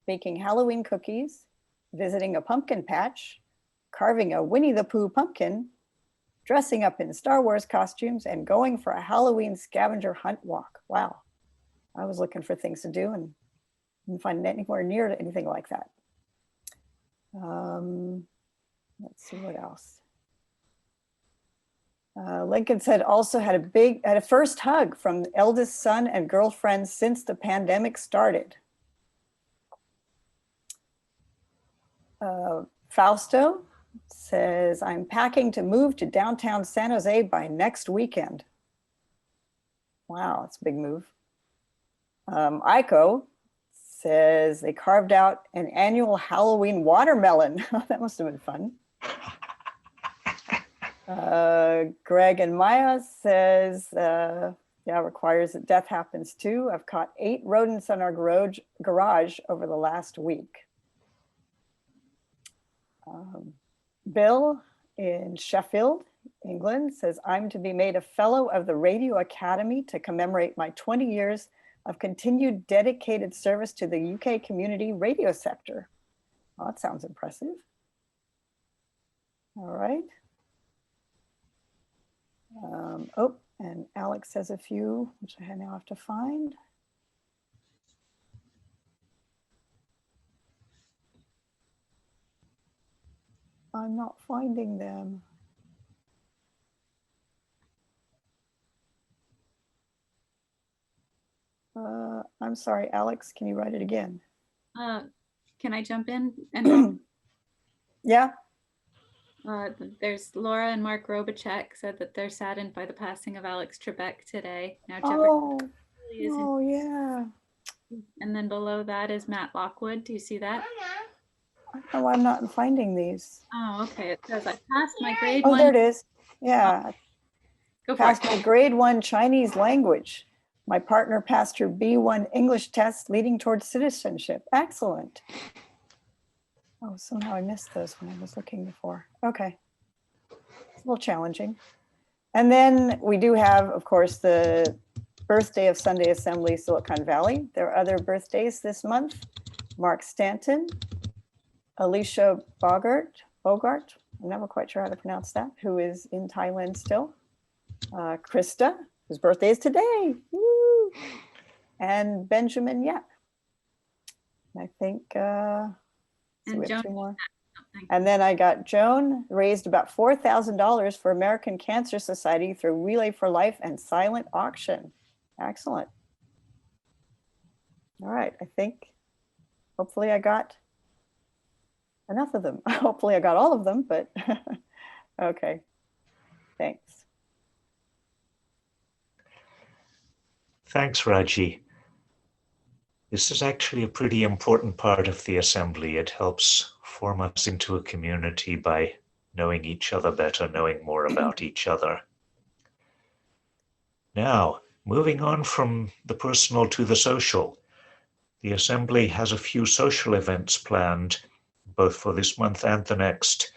baking Halloween cookies, visiting a pumpkin patch, carving a Winnie the Pooh pumpkin, dressing up in Star Wars costumes, and going for a Halloween scavenger hunt walk. Wow. I was looking for things to do and didn't find anywhere near anything like that. Let's see what else. Lincoln said also had a first hug from the eldest son and girlfriend since the pandemic started. Fausto says, I'm packing to move to downtown San Jose by next weekend. Wow, that's a big move. Aiko says they carved out an annual Halloween watermelon. That must have been fun. Greg and Maya says, yeah, requires that death happens too. I've caught 8 rodents in our garage over the last week. Bill in Sheffield, England says, I'm to be made a fellow of the Radio Academy to commemorate my 20 years of continued dedicated service to the UK community radio sector. Well, that sounds impressive. All right. Oh, and Alex has a few, which I now have to find. I'm not finding them. I'm sorry, Alex, can you write it again? Can I jump in? And Yeah. There's Laura and Mark Robachek said that they're saddened by the passing of Alex Trebek today. Now, Oh, really is oh yeah. And then below that is Matt Lockwood. Do you see that? Oh, I'm not finding these. Oh, okay. It says I passed my grade Oh, one. there it is. Yeah. Go for Passed it. my grade 1 Chinese language. My partner passed her B1 English test leading towards citizenship. Excellent. Oh, somehow I missed those when I was looking before. Okay. It's a little challenging. And then we do have, of course, the birthday of Sunday Assembly Silicon Valley. There are other birthdays this month. Mark Stanton, Alicia Bogart, I'm never quite sure how to pronounce that, who is in Thailand still. Krista, whose birthday is today. Woo! And Benjamin Yap. I think, so And we have Joan 2 more. something. And then I got Joan, raised about $4,000 for American Cancer Society through Relay for Life and silent auction. Excellent. All right, I think, hopefully I got enough of them. Hopefully I got all of them, but okay, thanks. Thanks, Raji. This is actually a pretty important part of the assembly. It helps form us into a community by knowing each other better, knowing more about each other. Now, moving on from the personal to the social. The assembly has a few social events planned, both for this month and the next.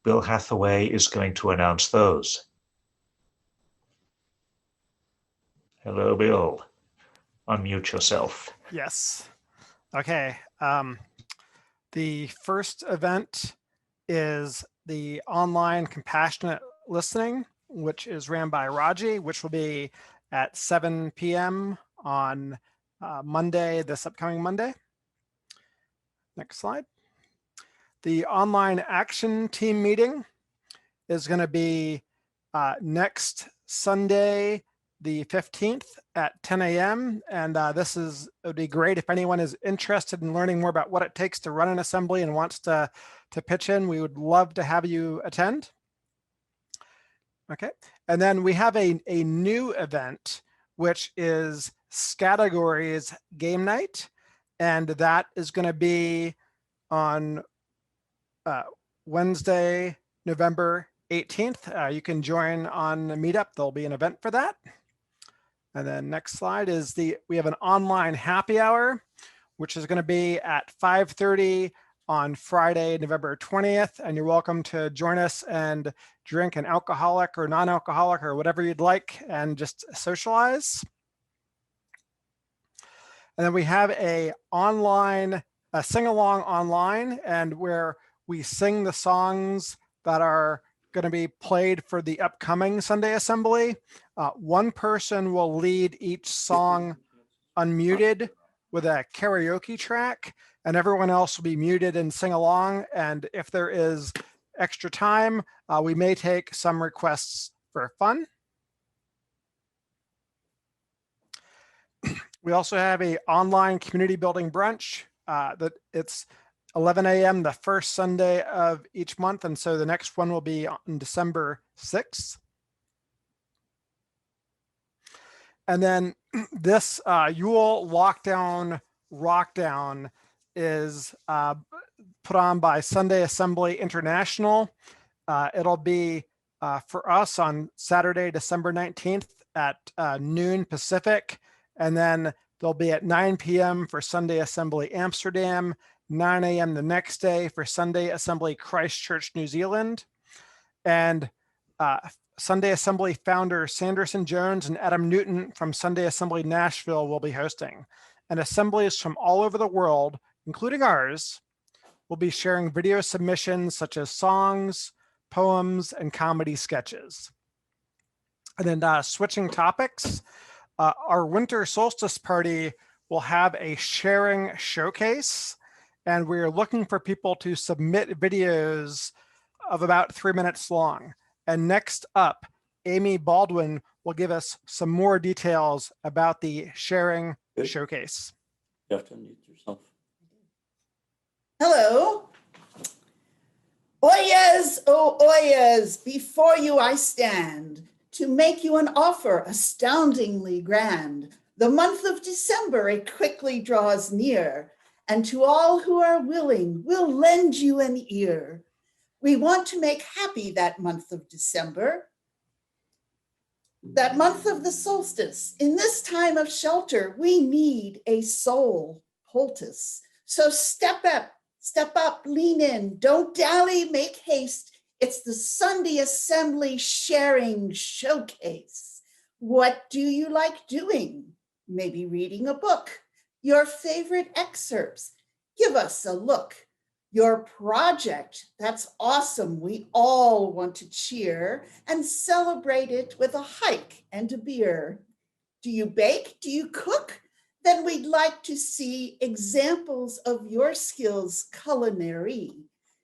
Bill Hathaway is going to announce those. Hello, Bill. Unmute yourself. Yes. Okay. The first event is the online compassionate listening, which is ran by Raji, which will be at 7 p.m. on Monday, this upcoming Monday. Next slide. The online action team meeting is going to be next Sunday, the 15th at 10 a.m. And it would be great if anyone is interested in learning more about what it takes to run an assembly and wants to pitch in. We would love to have you attend. Okay, and then we have a new event, which is Scattergories Game Night. And that is going to be on Wednesday, November 18th. You can join on the meetup. There'll be an event for that. And then next slide is we have an online happy hour, which is going to be at 5:30 on Friday, November 20th. And you're welcome to join us and drink an alcoholic or non-alcoholic or whatever you'd like and just socialize. And then we have a sing-along online, and where we sing the songs that are going to be played for the upcoming Sunday Assembly. One person will lead each song unmuted with a karaoke track, and everyone else will be muted and sing along. And if there is extra time, we may take some requests for fun. We also have an online community building brunch that it's 11 a.m. the first Sunday of each month. And so the next one will be on December 6th. And then this Yule Lockdown Rockdown is put on by Sunday Assembly International. It'll be for us on Saturday, December 19th at noon Pacific. And then they'll be at 9 p.m. for Sunday Assembly Amsterdam, 9 a.m. the next day for Sunday Assembly Christchurch, New Zealand. And Sunday Assembly founder Sanderson Jones and Adam Newton from Sunday Assembly Nashville will be hosting. And assemblies from all over the world, including ours, will be sharing video submissions such as songs, poems, and comedy sketches. And then switching topics, our winter solstice party will have a sharing showcase, and we're looking for people to submit videos of about 3 minutes long. And next up, Amy Baldwin will give us some more details about the sharing showcase. You have to unmute yourself. Hello. Oyas, oh Oyas, before you I stand to make you an offer astoundingly grand. The month of December, it quickly draws near, and to all who are willing, we'll lend you an ear. We want to make happy that month of December, that month of the solstice. In this time of shelter, we need a soul poultice. So step up, lean in, don't dally, make haste. It's the Sunday Assembly Sharing Showcase. What do you like doing? Maybe reading a book, your favorite excerpts. Give us a look. Your project, that's awesome. We all want to cheer and celebrate it with a hike and a beer. Do you bake? Do you cook? Then we'd like to see examples of your skills culinary.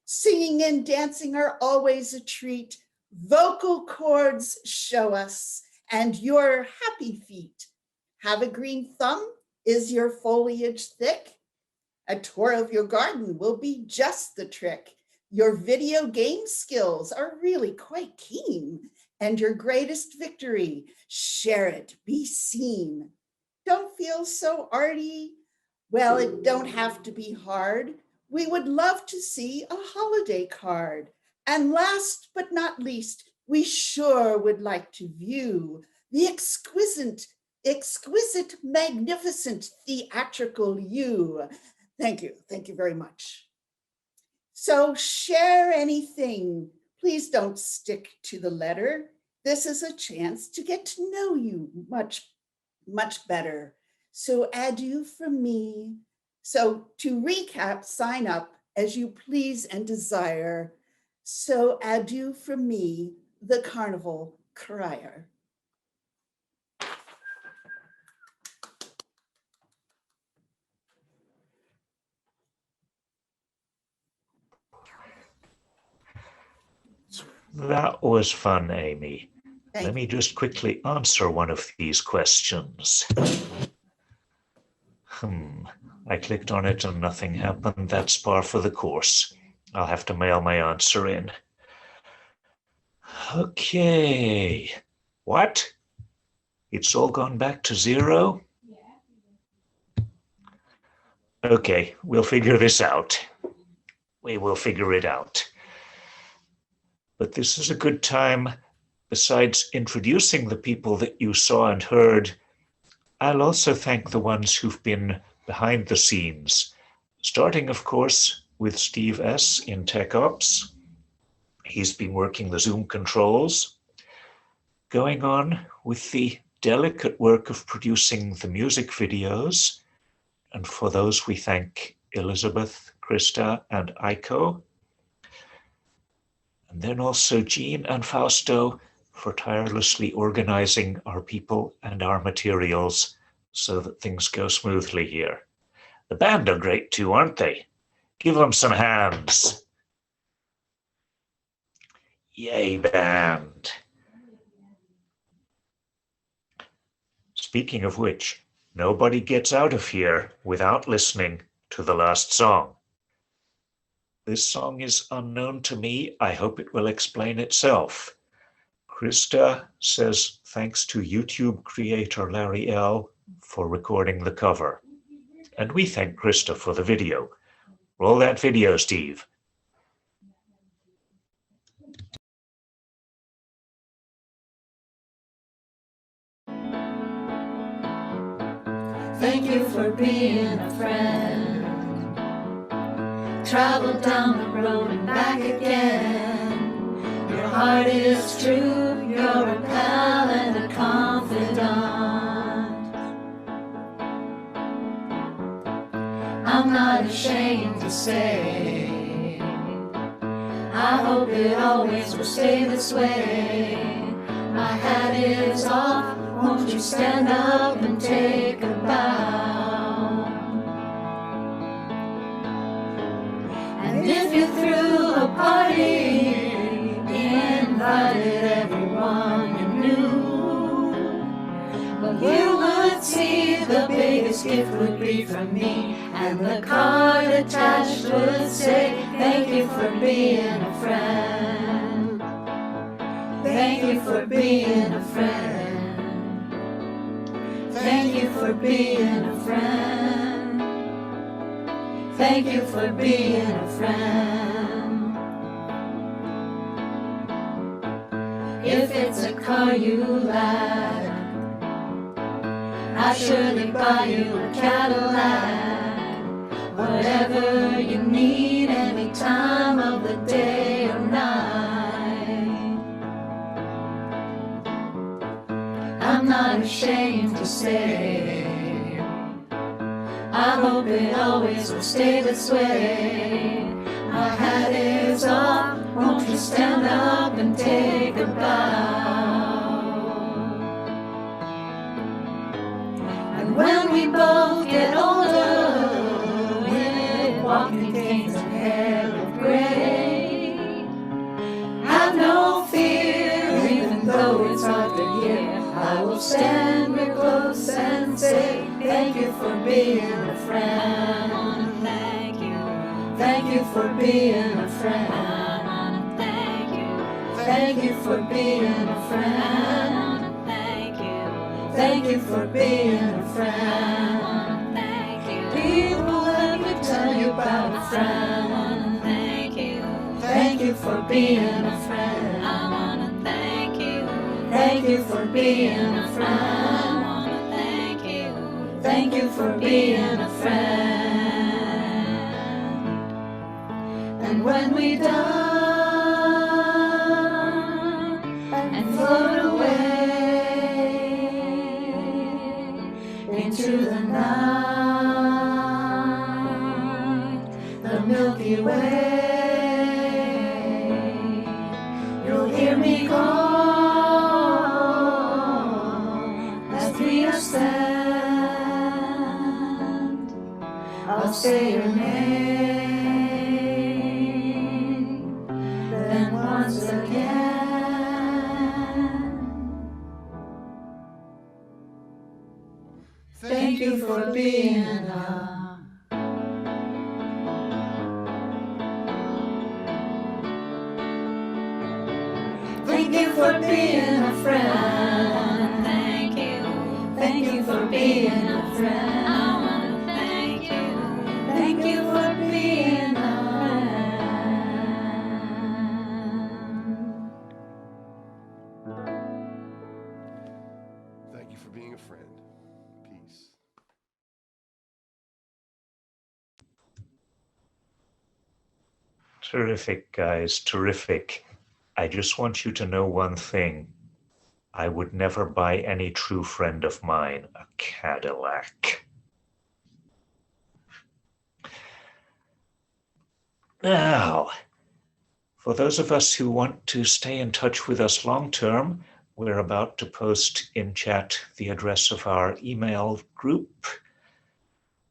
Singing and dancing are always a treat. Vocal cords show us, and your happy feet. Have a green thumb? Is your foliage thick? A tour of your garden will be just the trick. Your video game skills are really quite keen, and your greatest victory, share it, be seen. Don't feel so arty? Well, it don't have to be hard. We would love to see a holiday card. And last but not least, we sure would like to view the exquisite, magnificent theatrical you. Thank you very much. So share anything. Please don't stick to the letter. This is a chance to get to know you much, much better. So adieu from me. So to recap, sign up as you please and desire. So adieu from me, the carnival crier. That was fun, Amy. Thank Let me just quickly answer one of these questions. I clicked on it and nothing happened. That's par for the course. I'll have to mail my answer in. Okay. What? It's all gone back to 0? Okay, we'll figure this out. We will figure it out. But this is a good time. Besides introducing the people that you saw and heard, I'll also thank the ones who've been behind the scenes, starting, of course, with Steve S. in Tech Ops. He's been working the Zoom controls, going on with the delicate work of producing the music videos. And for those, we thank Elizabeth, Krista, and Aiko. And then also Jean and Fausto for tirelessly organizing our people and our materials so that things go smoothly here. The band are great too, aren't they? Give them some hands. Yay, band. Speaking of which, nobody gets out of here without listening to the last song. This song is unknown to me. I hope it will explain itself. Krista says thanks to YouTube creator Larry L. for recording the cover. And we thank Krista for the video. Roll that video, Steve. Thank you for being a friend. Travel down the road and back again. Your heart is true, you're a pal and a confidant. I'm not ashamed to say, I hope it always will stay this way. My hat is off, won't you stand up and take a bow? And if you threw a party, invited everyone you knew, well, you would see the biggest gift would be from me, and the card attached would say, thank you for being a friend. Thank you for being a friend. Thank you for being a friend. Thank you for being a friend. If it's a car you like, I'll surely buy you a Cadillac. Whatever you need, any time of the day or night. I'm not ashamed to say, I hope it always will stay this way. My hat is off, won't you stand up and take a bow? And when we both get older, with walking canes and hair of gray, have no fear, even though it's hard to hear. I will stand real close and say, thank you for being a friend. I wanna thank you. Thank you for being a friend. I wanna thank you. Thank you for being a friend. I wanna thank you. Thank you for being a friend. I wanna thank you. People, let me tell you about a friend. I wanna thank you. Thank you for being a friend. I wanna thank you. Thank you for being a friend. I wanna thank you. Thank you for being a friend. And And when we die and float away into the night, the Milky Way, you'll hear me call as we ascend. I'll say your name, then once again, thank you for being enough. Thank you for being a friend. Thank you for being a friend. I want to thank you. Thank you for being a friend. Thank you for being a friend. Peace. Terrific, guys, terrific. I just want you to know one thing. I would never buy any true friend of mine a Cadillac. Now, for those of us who want to stay in touch with us long term, we're about to post in chat the address of our email group.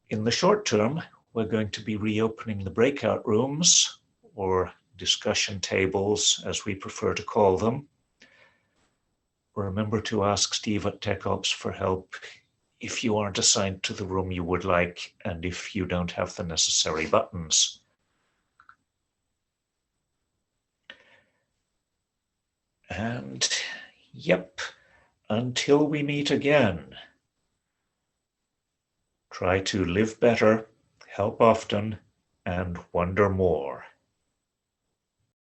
In the short term, we're going to be reopening the breakout rooms, or discussion tables, as we prefer to call them. Remember to ask Steve at TechOps for help if you aren't assigned to the room you would like, and if you don't have the necessary buttons. And yep, until we meet again, try to live better, help often, and wonder more.